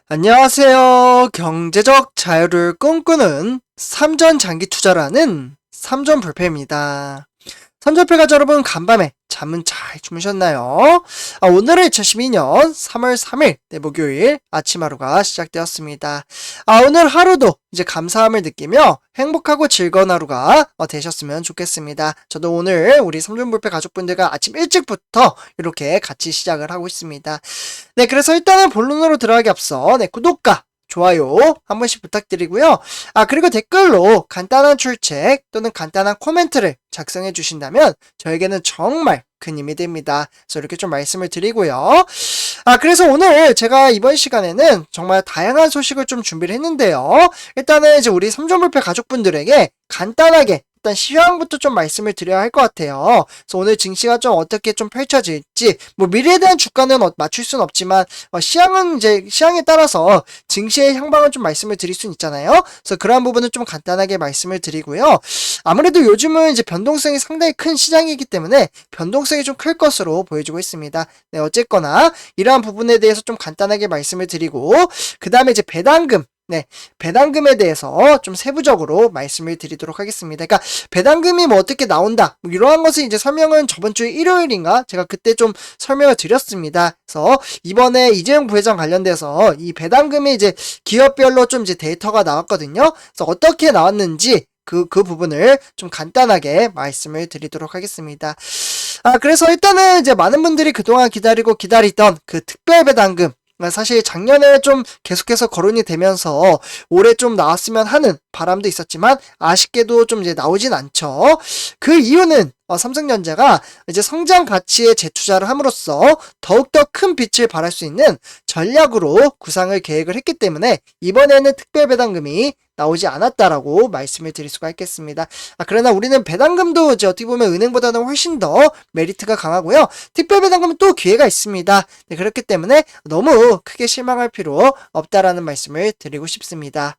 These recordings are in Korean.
안녕하세요. 경제적 자유를 꿈꾸는 삼전 장기 투자라는 삼전불패입니다. 삼전불패 가족 여러분, 간밤에 잠은 잘 주무셨나요? 오늘은 2012년 3월 3일 목요일 아침 하루가 시작되었습니다. 오늘 하루도 이제 감사함을 느끼며 행복하고 즐거운 하루가 되셨으면 좋겠습니다. 저도 오늘 우리 삼전불패 가족분들과 아침 일찍부터 이렇게 같이 시작을 하고 있습니다. 네, 그래서 일단은 본론으로 들어가기 앞서 구독과 좋아요 한 번씩 부탁드리고요. 그리고 댓글로 간단한 출첵 또는 간단한 코멘트를 작성해 주신다면 저에게는 정말 큰 힘이 됩니다. 그래서 이렇게 좀 말씀을 드리고요. 그래서 오늘 제가 이번 시간에는 정말 다양한 소식을 좀 준비를 했는데요. 일단은 이제 우리 삼전불패 가족분들에게 간단하게 일단 시황부터 좀 말씀을 드려야 할 것 같아요. 그래서 오늘 증시가 좀 어떻게 좀 펼쳐질지, 미래에 대한 주가는 맞출 수는 없지만, 시황은 이제, 시황에 따라서 증시의 향방을 좀 말씀을 드릴 수는 있잖아요. 그래서 그러한 부분은 좀 간단하게 말씀을 드리고요. 아무래도 요즘은 이제 변동성이 상당히 큰 시장이기 때문에 변동성이 좀 클 것으로 보여지고 있습니다. 네, 어쨌거나, 이러한 부분에 대해서 좀 간단하게 말씀을 드리고, 그 다음에 이제 배당금, 배당금에 대해서 좀 세부적으로 말씀을 드리도록 하겠습니다. 그러니까 배당금이 어떻게 나온다, 이러한 것을 이제 설명은 저번 주 일요일인가 제가 그때 좀 설명을 드렸습니다. 그래서 이번에 이재용 부회장 관련돼서 이 배당금이 이제 기업별로 좀 이제 데이터가 나왔거든요. 그래서 어떻게 나왔는지 그 부분을 좀 간단하게 말씀을 드리도록 하겠습니다. 그래서 일단은 이제 많은 분들이 그동안 기다리던 그 특별 배당금, 사실 작년에 좀 계속해서 거론이 되면서 올해 좀 나왔으면 하는 바람도 있었지만 아쉽게도 좀 이제 나오진 않죠. 그 이유는 삼성전자가 이제 성장 가치에 재투자를 함으로써 더욱더 큰 빛을 발할 수 있는 전략으로 구상을 계획을 했기 때문에 이번에는 특별 배당금이 나오지 않았다라고 말씀을 드릴 수가 있겠습니다. 그러나 우리는 배당금도 이제 어떻게 보면 은행보다는 훨씬 더 메리트가 강하고요. 특별 배당금은 또 기회가 있습니다. 네, 그렇기 때문에 너무 크게 실망할 필요 없다라는 말씀을 드리고 싶습니다.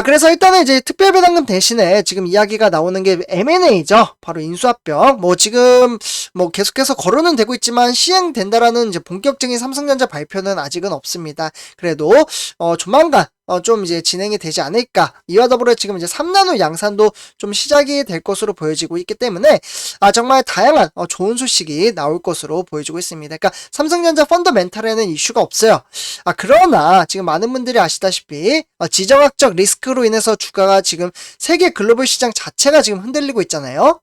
그래서 일단은 이제 특별배당금 대신에 지금 이야기가 나오는 게 M&A죠. 바로 인수합병. 지금 계속해서 거론은 되고 있지만 시행된다라는 이제 본격적인 삼성전자 발표는 아직은 없습니다. 그래도 조만간 좀 이제 진행이 되지 않을까. 이와 더불어 지금 이제 3나노 양산도 좀 시작이 될 것으로 보여지고 있기 때문에 정말 다양한 좋은 소식이 나올 것으로 보여지고 있습니다. 그러니까 삼성전자 펀더멘탈에는 이슈가 없어요. 그러나 지금 많은 분들이 아시다시피 지정학적 리스크로 인해서 주가가 지금 세계 글로벌 시장 자체가 지금 흔들리고 있잖아요.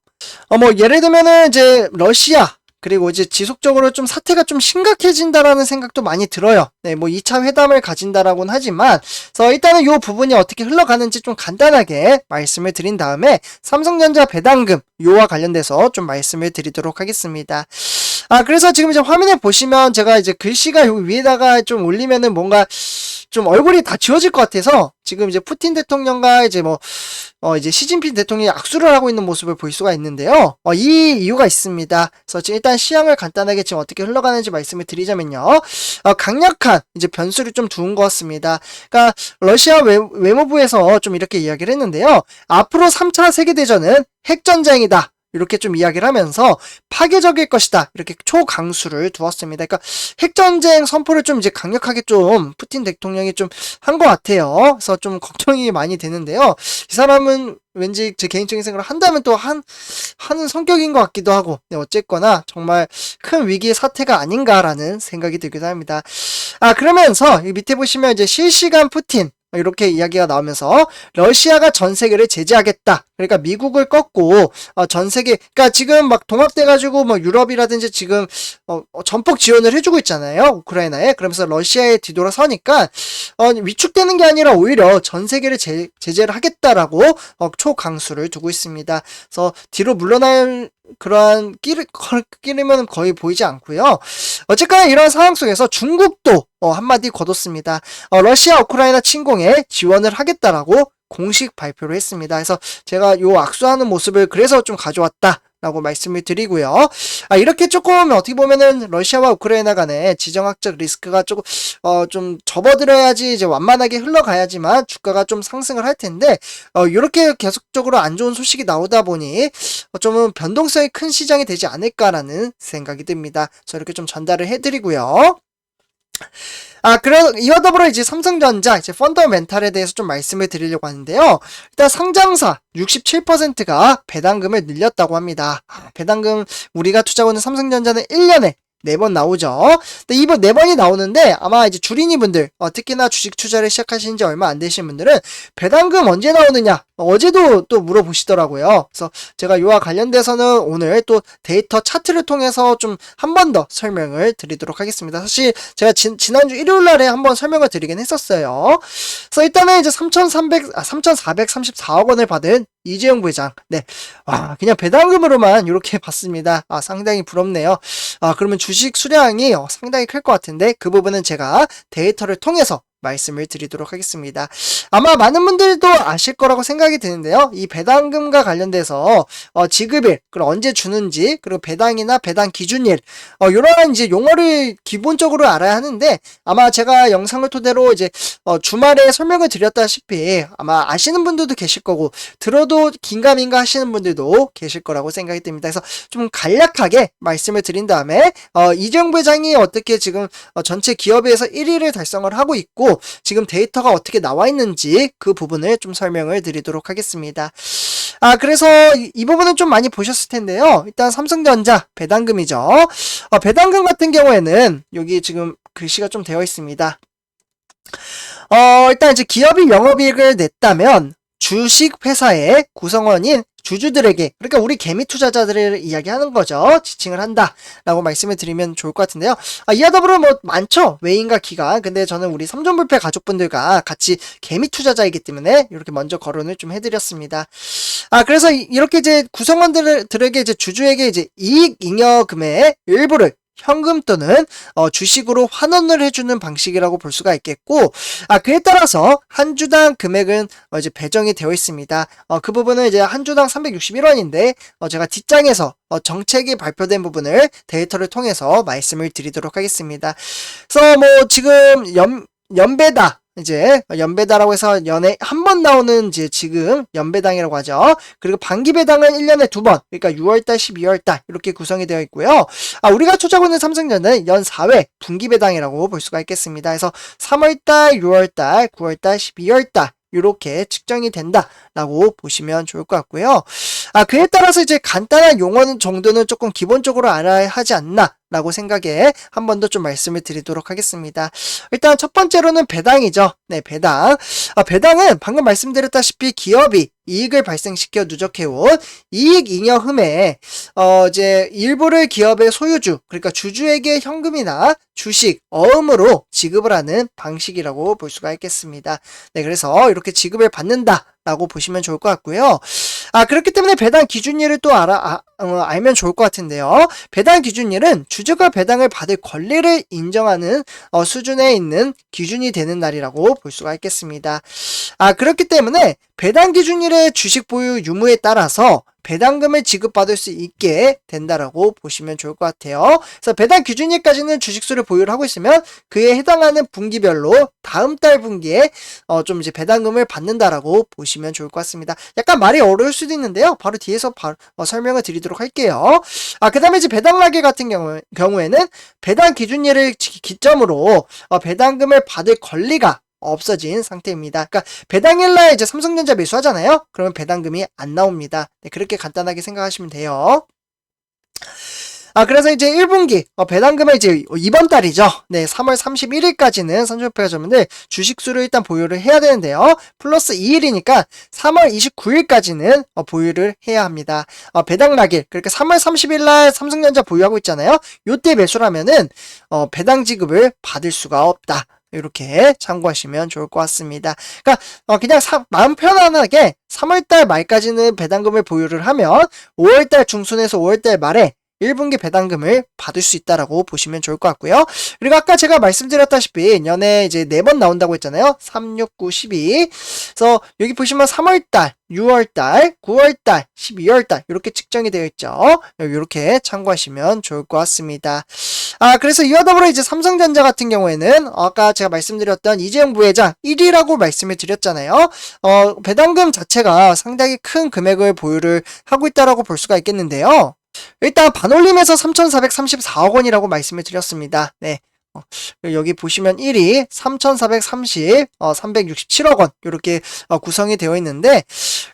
예를 들면은 이제 러시아, 그리고 이제 지속적으로 좀 사태가 좀 심각해진다라는 생각도 많이 들어요. 네, 2차 회담을 가진다라고는 하지만, 그래서 일단은 이 부분이 어떻게 흘러가는지 좀 간단하게 말씀을 드린 다음에 삼성전자 배당금, 요와 관련돼서 좀 말씀을 드리도록 하겠습니다. 그래서 지금 이제 화면에 보시면 제가 이제 글씨가 여기 위에다가 좀 올리면은 뭔가 좀 얼굴이 다 지워질 것 같아서 지금 이제 푸틴 대통령과 이제 이제 시진핑 대통령이 악수를 하고 있는 모습을 볼 수가 있는데요. 이 이유가 있습니다. 그래서 지금 일단 시황을 간단하게 지금 어떻게 흘러가는지 말씀을 드리자면요. 강력한 이제 변수를 좀 두은 것 같습니다. 그러니까 러시아 외무부에서 좀 이렇게 이야기를 했는데요. 앞으로 3차 세계대전은 핵전쟁이다, 이렇게 좀 이야기를 하면서 파괴적일 것이다, 이렇게 초강수를 두었습니다. 그러니까 핵전쟁 선포를 좀 이제 강력하게 좀 푸틴 대통령이 좀 한 것 같아요. 그래서 좀 걱정이 많이 되는데요. 이 사람은 왠지 제 개인적인 생각을 한다면 또 하는 성격인 것 같기도 하고, 네, 어쨌거나 정말 큰 위기의 사태가 아닌가라는 생각이 들기도 합니다. 그러면서 이 밑에 보시면 이제 실시간 푸틴, 이렇게 이야기가 나오면서 러시아가 전 세계를 제재하겠다. 그러니까 미국을 꺾고 전 세계, 그러니까 지금 막 동합돼가지고 유럽이라든지 지금 전폭 지원을 해주고 있잖아요, 우크라이나에. 그러면서 러시아에 뒤돌아서니까 위축되는 게 아니라 오히려 전 세계를 제재를 하겠다라고 초강수를 두고 있습니다. 그래서 뒤로 물러날 그러한 끼리면 거의 보이지 않고요. 어쨌거나 이런 상황 속에서 중국도 한마디 거뒀습니다. 러시아 우크라이나 침공에 지원을 하겠다라고 공식 발표를 했습니다. 그래서 제가 요 악수하는 모습을 그래서 좀 가져왔다 라고 말씀을 드리고요. 이렇게 조금 어떻게 보면은 러시아와 우크라이나 간의 지정학적 리스크가 조금 좀 접어들어야지 이제 완만하게 흘러가야지만 주가가 좀 상승을 할 텐데, 이렇게 계속적으로 안 좋은 소식이 나오다 보니 좀 변동성이 큰 시장이 되지 않을까라는 생각이 듭니다. 그래서 이렇게 좀 전달을 해드리고요. 이와 더불어 이제 삼성전자 이제 펀더멘탈에 대해서 좀 말씀을 드리려고 하는데요. 일단 상장사 67%가 배당금을 늘렸다고 합니다. 배당금 우리가 투자하는 삼성전자는 1년에 4번 나오죠. 근데 이번 4번이 나오는데 아마 이제 주린이 분들, 특히나 주식 투자를 시작하신 지 얼마 안 되신 분들은 배당금 언제 나오느냐? 어제도 또 물어보시더라고요. 그래서 제가 이와 관련돼서는 오늘 또 데이터 차트를 통해서 좀 한 번 더 설명을 드리도록 하겠습니다. 사실 제가 지난주 일요일 날에 한번 설명을 드리긴 했었어요. 그래서 일단은 이제 3,434억 원을 받은 이재용 부회장. 네. 와, 그냥 배당금으로만 이렇게 받습니다. 상당히 부럽네요. 그러면 주식 수량이 상당히 클 것 같은데 그 부분은 제가 데이터를 통해서 말씀을 드리도록 하겠습니다. 아마 많은 분들도 아실 거라고 생각이 드는데요. 이 배당금과 관련돼서 지급일, 그리고 언제 주는지, 그리고 배당이나 배당 기준일, 이러한 이제 용어를 기본적으로 알아야 하는데 아마 제가 영상을 토대로 이제 주말에 설명을 드렸다시피 아마 아시는 분들도 계실 거고 들어도 긴가민가 하시는 분들도 계실 거라고 생각이 듭니다. 그래서 좀 간략하게 말씀을 드린 다음에 이재용 부회장이 어떻게 지금 전체 기업에서 1위를 달성을 하고 있고 지금 데이터가 어떻게 나와 있는지 그 부분을 좀 설명을 드리도록 하겠습니다. 그래서 이 부분은 좀 많이 보셨을 텐데요. 일단 삼성전자 배당금이죠. 배당금 같은 경우에는 여기 지금 글씨가 좀 되어 있습니다. 일단 이제 기업이 영업이익을 냈다면 주식 회사의 구성원인 주주들에게, 그러니까 우리 개미 투자자들을 이야기하는 거죠. 지칭을 한다라고 말씀을 드리면 좋을 것 같은데요. 이와 더불어 뭐 많죠. 외인과 기관. 근데 저는 우리 삼존불패 가족분들과 같이 개미 투자자이기 때문에 이렇게 먼저 거론을 좀 해드렸습니다. 그래서 이렇게 이제 구성원들에게 이제 주주에게 이제 이익 잉여금의 일부를 현금 또는 주식으로 환원을 해주는 방식이라고 볼 수가 있겠고, 그에 따라서 한 주당 금액은 이제 배정이 되어 있습니다. 그 부분은 이제 한 주당 361원인데 제가 뒷장에서 정책이 발표된 부분을 데이터를 통해서 말씀을 드리도록 하겠습니다. 그래서 뭐 지금 연배다. 이제 연배다라고 해서 연에 한 번 나오는 이제 지금 연배당이라고 하죠. 그리고 반기배당은 1년에 2번, 그러니까 6월달, 12월달 이렇게 구성이 되어 있고요. 우리가 투자하고 있는 삼성전자는 연 4회 분기배당이라고 볼 수가 있겠습니다. 그래서 3월달, 6월달, 9월달, 12월달 이렇게 측정이 된다라고 보시면 좋을 것 같고요. 그에 따라서 이제 간단한 용어 정도는 조금 기본적으로 알아야 하지 않나 라고 생각에 한 번 더 좀 말씀을 드리도록 하겠습니다. 일단 첫 번째로는 배당이죠. 네, 배당. 배당은 방금 말씀드렸다시피 기업이 이익을 발생시켜 누적해온 이익 잉여금에 이제 일부를 기업의 소유주, 그러니까 주주에게 현금이나 주식, 어음으로 지급을 하는 방식이라고 볼 수가 있겠습니다. 네, 그래서 이렇게 지급을 받는다라고 보시면 좋을 것 같고요. 그렇기 때문에 배당 기준일을 또 알면 좋을 것 같은데요. 배당 기준일은 주주가 배당을 받을 권리를 인정하는 수준에 있는 기준이 되는 날이라고 볼 수가 있겠습니다. 그렇기 때문에 배당 기준일의 주식 보유 유무에 따라서 배당금을 지급받을 수 있게 된다라고 보시면 좋을 것 같아요. 그래서 배당 기준일까지는 주식수를 보유를 하고 있으면 그에 해당하는 분기별로 다음 달 분기에 좀 이제 배당금을 받는다라고 보시면 좋을 것 같습니다. 약간 말이 어려울 수도 있는데요. 바로 뒤에서 설명을 드리도록 할게요. 그 다음에 이제 배당락일 같은 경우에는 배당 기준일을 기점으로 배당금을 받을 권리가 없어진 상태입니다. 그러니까 배당일날 이제 삼성전자 매수하잖아요. 그러면 배당금이 안 나옵니다. 네, 그렇게 간단하게 생각하시면 돼요. 그래서 이제 1분기 배당금을 이제 이번 달이죠. 네, 3월 31일까지는 삼성전자자분들 주식수를 일단 보유를 해야 되는데요. 플러스 2일이니까 3월 29일까지는 보유를 해야 합니다. 배당락일, 그러니까 3월 30일날 삼성전자 보유하고 있잖아요. 요때 매수라면은 배당 지급을 받을 수가 없다. 이렇게 참고하시면 좋을 것 같습니다. 그러니까 그냥 마음 편안하게 3월달 말까지는 배당금을 보유를 하면 5월달 중순에서 5월달 말에 1분기 배당금을 받을 수 있다라고 보시면 좋을 것 같고요. 그리고 아까 제가 말씀드렸다시피 연에 이제 4번 나온다고 했잖아요. 3, 6, 9, 12. 그래서 여기 보시면 3월달, 6월달, 9월달, 12월달 이렇게 측정이 되어 있죠. 이렇게 참고하시면 좋을 것 같습니다. 그래서 이와 더불어 이제 삼성전자 같은 경우에는 아까 제가 말씀드렸던 이재용 부회장 1위라고 말씀을 드렸잖아요. 배당금 자체가 상당히 큰 금액을 보유를 하고 있다라고 볼 수가 있겠는데요. 일단 반올림에서 3,434억 원이라고 말씀을 드렸습니다. 네. 여기 보시면 1위 3,430, 367억 원 이렇게 구성이 되어 있는데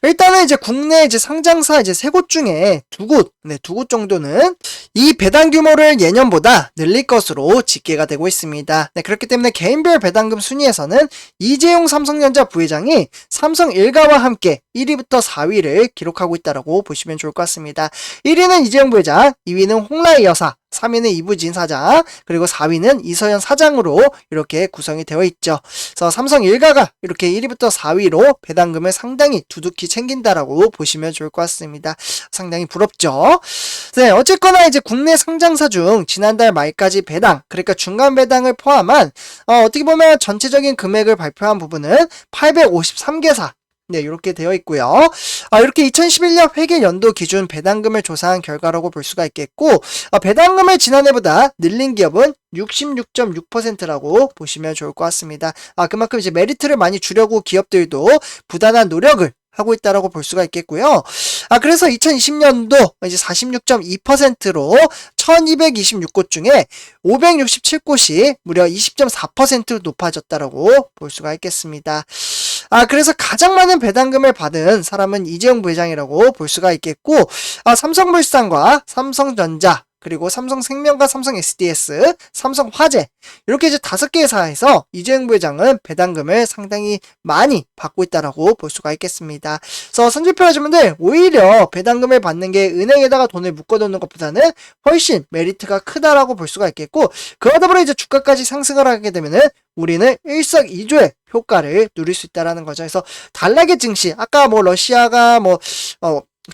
일단은 이제 국내 이제 상장사 이제 3곳 중에 2곳, 네, 2곳 정도는 이 배당 규모를 예년보다 늘릴 것으로 집계가 되고 있습니다. 네, 그렇기 때문에 개인별 배당금 순위에서는 이재용 삼성전자 부회장이 삼성 일가와 함께 1위부터 4위를 기록하고 있다고 보시면 좋을 것 같습니다. 1위는 이재용 부회장, 2위는 홍라희 여사, 3위는 이부진 사장, 그리고 4위는 이서연 사장으로 이렇게 구성이 되어 있죠. 그래서 삼성 일가가 이렇게 1위부터 4위로 배당금을 상당히 두둑히 챙긴다라고 보시면 좋을 것 같습니다. 상당히 부럽죠. 네, 어쨌거나 이제 국내 상장사 중 지난달 말까지 배당, 그러니까 중간 배당을 포함한 어떻게 보면 전체적인 금액을 발표한 부분은 853개사, 네, 이렇게 되어 있고요. 이렇게 2011년 회계 연도 기준 배당금을 조사한 결과라고 볼 수가 있겠고, 배당금을 지난해보다 늘린 기업은 66.6%라고 보시면 좋을 것 같습니다. 그만큼 이제 메리트를 많이 주려고 기업들도 부단한 노력을 하고 있다라고 볼 수가 있겠고요. 그래서 2020년도 이제 46.2%로 1226곳 중에 567곳이 무려 20.4% 높아졌다라고 볼 수가 있겠습니다. 그래서 가장 많은 배당금을 받은 사람은 이재용 부회장이라고 볼 수가 있겠고, 삼성물산과 삼성전자, 그리고 삼성생명과 삼성 SDS, 삼성화재 이렇게 이제 5개 회사에서 이재용 부회장은 배당금을 상당히 많이 받고 있다라고 볼 수가 있겠습니다. 그래서 선주표 하시면들 오히려 배당금을 받는 게 은행에다가 돈을 묶어두는 것보다는 훨씬 메리트가 크다라고 볼 수가 있겠고, 그와 더불어 이제 주가까지 상승을 하게 되면은 우리는 일석이조의 효과를 누릴 수 있다라는 거죠. 그래서 단락의 증시, 아까 뭐 러시아가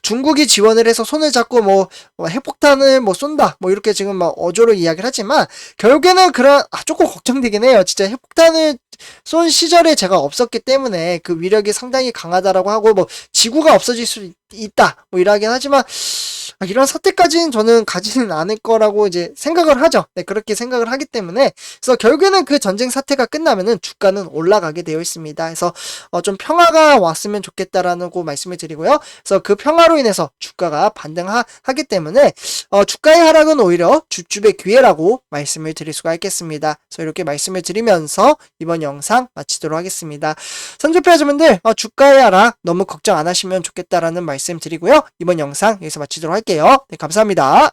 중국이 지원을 해서 손을 잡고 핵폭탄을 쏜다 이렇게 지금 막 어조로 이야기를 하지만 결국에는 조금 걱정되긴 해요. 진짜 핵폭탄을 쏜 시절에 제가 없었기 때문에 그 위력이 상당히 강하다라고 하고 지구가 없어질 수 있다 이야기는 하지만 이런 사태까지는 저는 가지는 않을 거라고 이제 생각을 하죠. 네, 그렇게 생각을 하기 때문에 그래서 결국에는 그 전쟁 사태가 끝나면은 주가는 올라가게 되어 있습니다. 그래서 좀 평화가 왔으면 좋겠다라는 거 말씀을 드리고요. 그래서 그 평화로 인해서 주가가 반등하기 때문에 주가의 하락은 오히려 주춤의 기회라고 말씀을 드릴 수가 있겠습니다. 그래서 이렇게 말씀을 드리면서 이번 영상 마치도록 하겠습니다. 선주표 하시면들 주가의 하락 너무 걱정 안 하시면 좋겠다라는 말씀 드리고요. 이번 영상 여기서 마치도록 할게요. 네, 감사합니다.